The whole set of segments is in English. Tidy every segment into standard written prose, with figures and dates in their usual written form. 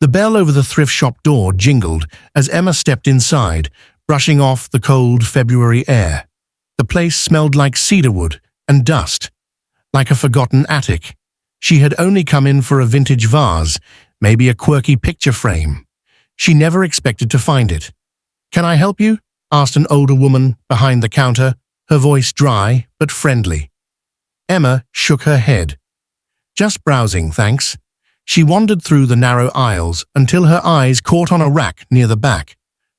The bell over the thrift shop door jingled as Emma stepped inside, brushing off the cold February air. The place smelled like cedarwood and dust, like a forgotten attic. She had only come in for a vintage vase, maybe a quirky picture frame. She never expected to find it. "Can I help you?" asked an older woman behind the counter, her voice dry but friendly. Emma shook her head. "Just browsing, thanks." She wandered through the narrow aisles until her eyes caught on a rack near the back.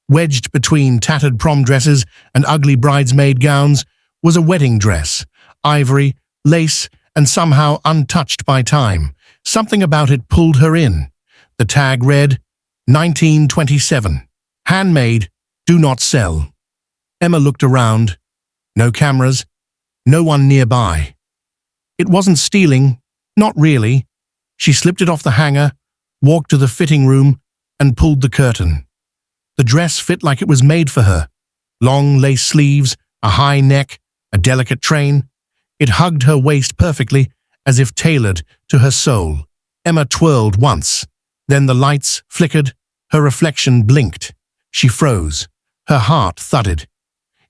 Wedged between tattered prom dresses and ugly bridesmaid gowns was a wedding dress, ivory, lace, and somehow untouched by time. Something about it pulled her in. The tag read, 1927. Handmade, do not sell. Emma looked around. No cameras, no one nearby. It wasn't stealing, not really. She slipped it off the hanger, walked to the fitting room, and pulled the curtain. The dress fit like it was made for her. Long lace sleeves, a high neck, a delicate train. It hugged her waist perfectly, as if tailored to her soul. Emma twirled once. Then the lights flickered, her reflection blinked. She froze. Her heart thudded.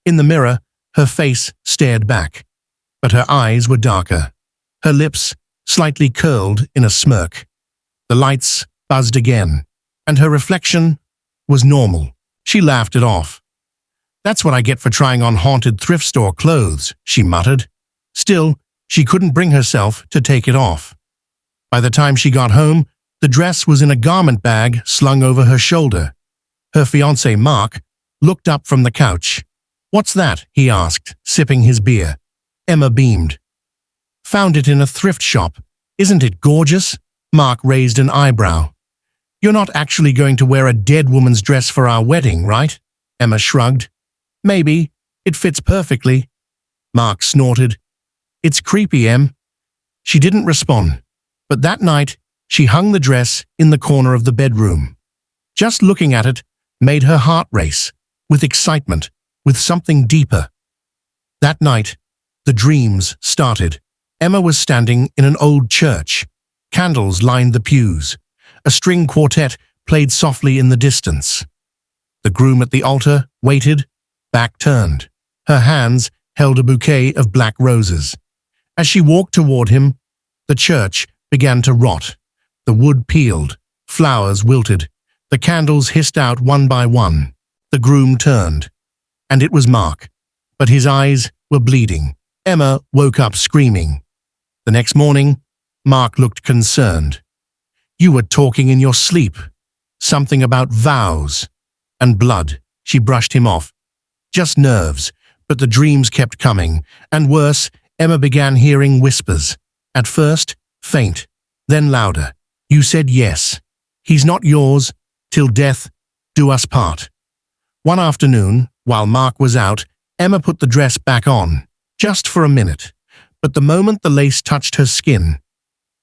In the mirror, her face stared back. But her eyes were darker. Her lips slightly curled in a smirk. The lights buzzed again, and her reflection was normal. She laughed it off. "That's what I get for trying on haunted thrift store clothes," she muttered. Still, she couldn't bring herself to take it off. By the time she got home, the dress was in a garment bag slung over her shoulder. Her fiancé, Mark, looked up from the couch. "What's that?" he asked, sipping his beer. Emma beamed. "Found it in a thrift shop. Isn't it gorgeous?" Mark raised an eyebrow. "You're not actually going to wear a dead woman's dress for our wedding, right?" Emma shrugged. "Maybe. It fits perfectly." Mark snorted. "It's creepy, Em." She didn't respond, but that night she hung the dress in the corner of the bedroom. Just looking at it made her heart race, with excitement, with something deeper. That night, the dreams started. Emma was standing in an old church. Candles lined the pews. A string quartet played softly in the distance. The groom at the altar waited, back turned. Her hands held a bouquet of black roses. As she walked toward him, the church began to rot. The wood peeled, flowers wilted, the candles hissed out one by one. The groom turned, and it was Mark, but his eyes were bleeding. Emma woke up screaming. The next morning, Mark looked concerned. "You were talking in your sleep. Something about vows and blood." She brushed him off. "Just nerves," but the dreams kept coming, and worse, Emma began hearing whispers. At first, faint, then louder. "You said yes. He's not yours, till death do us part." One afternoon, while Mark was out, Emma put the dress back on, just for a minute. But the moment the lace touched her skin,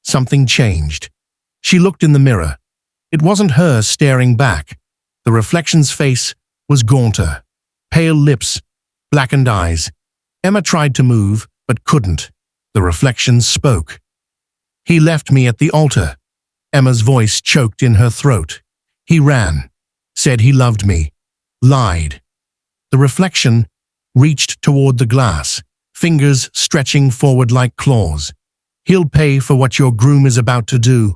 something changed. She looked in the mirror. It wasn't her staring back. The reflection's face was gaunter. Pale lips, blackened eyes. Emma tried to move, but couldn't. The reflection spoke. "He left me at the altar." Emma's voice choked in her throat. "He ran, said he loved me, lied." The reflection reached toward the glass, fingers stretching forward like claws. "He'll pay for what your groom is about to do."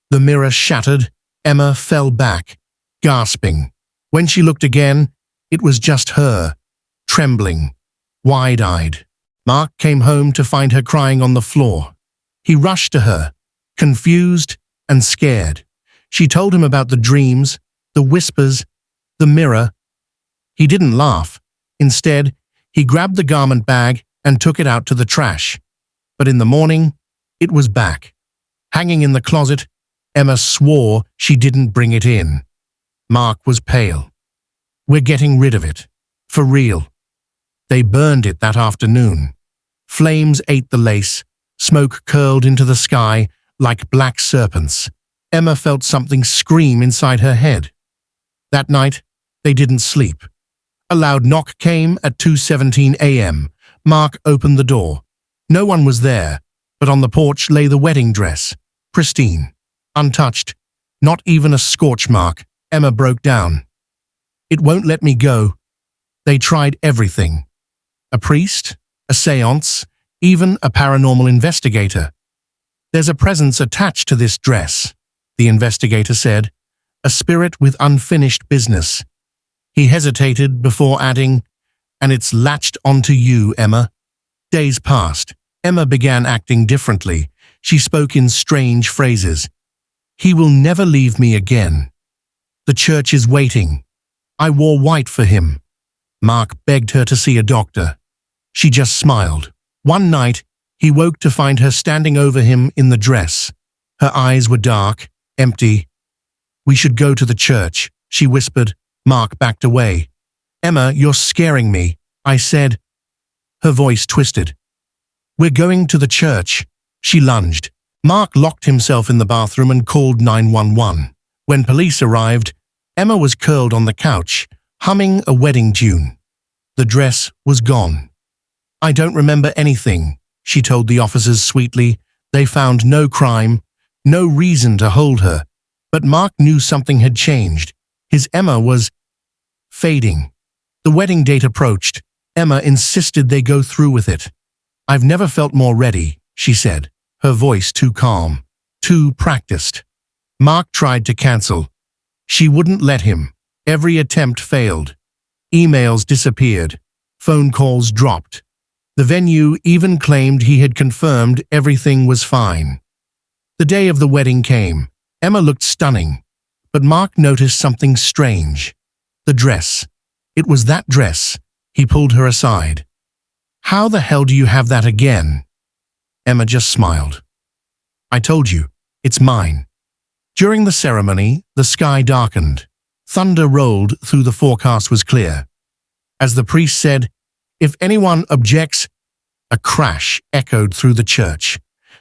The mirror shattered. Emma fell back, gasping. When she looked again, it was just her, trembling, wide-eyed. Mark came home to find her crying on the floor. He rushed to her, confused and scared. She told him about the dreams, the whispers, the mirror. He didn't laugh. Instead, he grabbed the garment bag and took it out to the trash. But in the morning, it was back. Hanging in the closet, Emma swore she didn't bring it in. Mark was pale. "We're getting rid of it. For real." They burned it that afternoon. Flames ate the lace. Smoke curled into the sky like black serpents. Emma felt something scream inside her head. That night, they didn't sleep. A loud knock came at 2:17 a.m. Mark opened the door. No one was there, but on the porch lay the wedding dress, pristine, untouched, Not even a scorch mark. Emma broke down. It won't let me go. They tried everything. A priest, a seance, even a paranormal investigator. There's a presence attached to this dress, the investigator said, a spirit with unfinished business. He hesitated before adding, and it's latched onto you, Emma. Days passed. Emma began acting differently. She spoke in strange phrases. He will never leave me again. The church is waiting. I wore white for him. Mark begged her to see a doctor. She just smiled. One night, he woke to find her standing over him in the dress. Her eyes were dark, empty. We should go to the church, she whispered. Mark backed away. Emma, you're scaring me, I said. Her voice twisted. We're going to the church. She lunged. Mark locked himself in the bathroom and called 911. When police arrived, Emma was curled on the couch, humming a wedding tune. The dress was gone. I don't remember anything, she told the officers sweetly. They found no crime, no reason to hold her. But Mark knew something had changed. His Emma was fading. The wedding date approached. Emma insisted they go through with it. I've never felt more ready, she said, her voice too calm, too practiced. Mark tried to cancel. She wouldn't let him. Every attempt failed. Emails disappeared. Phone calls dropped. The venue even claimed he had confirmed everything was fine. The day of the wedding came. Emma looked stunning, but Mark noticed something strange. The dress. It was that dress. He pulled her aside. How the hell do you have that again? Emma just smiled. I told you, it's mine. During the ceremony, the sky darkened. Thunder rolled through the forecast was clear. As the priest said, if anyone objects, a crash echoed through the church.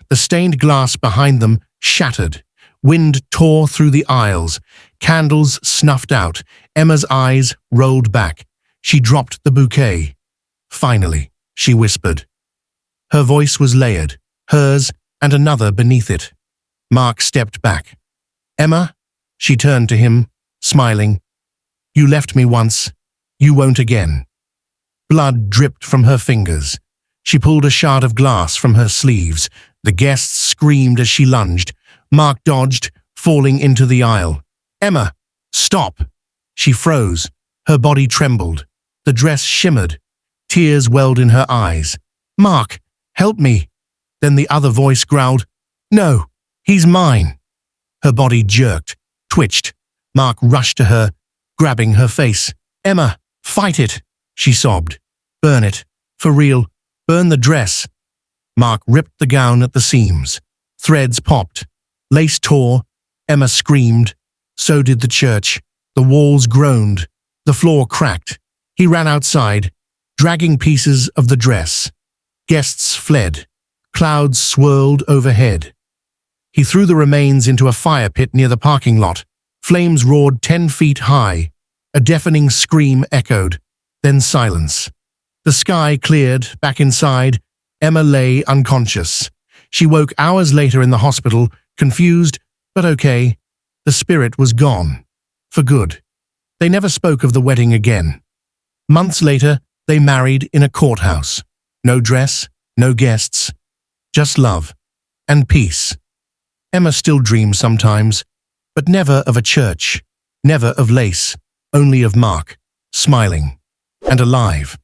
The stained glass behind them shattered. Wind tore through the aisles. Candles snuffed out. Emma's eyes rolled back. She dropped the bouquet. Finally, she whispered. Her voice was layered, hers and another beneath it. Mark stepped back. Emma? She turned to him, smiling. You left me once. You won't again. Blood dripped from her fingers. She pulled a shard of glass from her sleeves. The guests screamed as she lunged. Mark dodged, falling into the aisle. Emma, stop! She froze. Her body trembled. The dress shimmered. Tears welled in her eyes. Mark, help me. Then the other voice growled, No, he's mine. Her body jerked, twitched. Mark rushed to her, grabbing her face. Emma, fight it, she sobbed. Burn it. For real. Burn the dress. Mark ripped the gown at the seams. Threads popped. Lace tore. Emma screamed. So did the church. The walls groaned. The floor cracked. He ran outside, dragging pieces of the dress. Guests fled. Clouds swirled overhead. He threw the remains into a fire pit near the parking lot. Flames roared 10 feet high. A deafening scream echoed. Then silence. The sky cleared. Back inside, Emma lay unconscious. She woke hours later in the hospital, confused, but okay. The spirit was gone. For good. They never spoke of the wedding again. Months later, they married in a courthouse. No dress, no guests, just love and peace. Emma still dreams sometimes, but never of a church, never of lace, only of Mark, smiling and alive.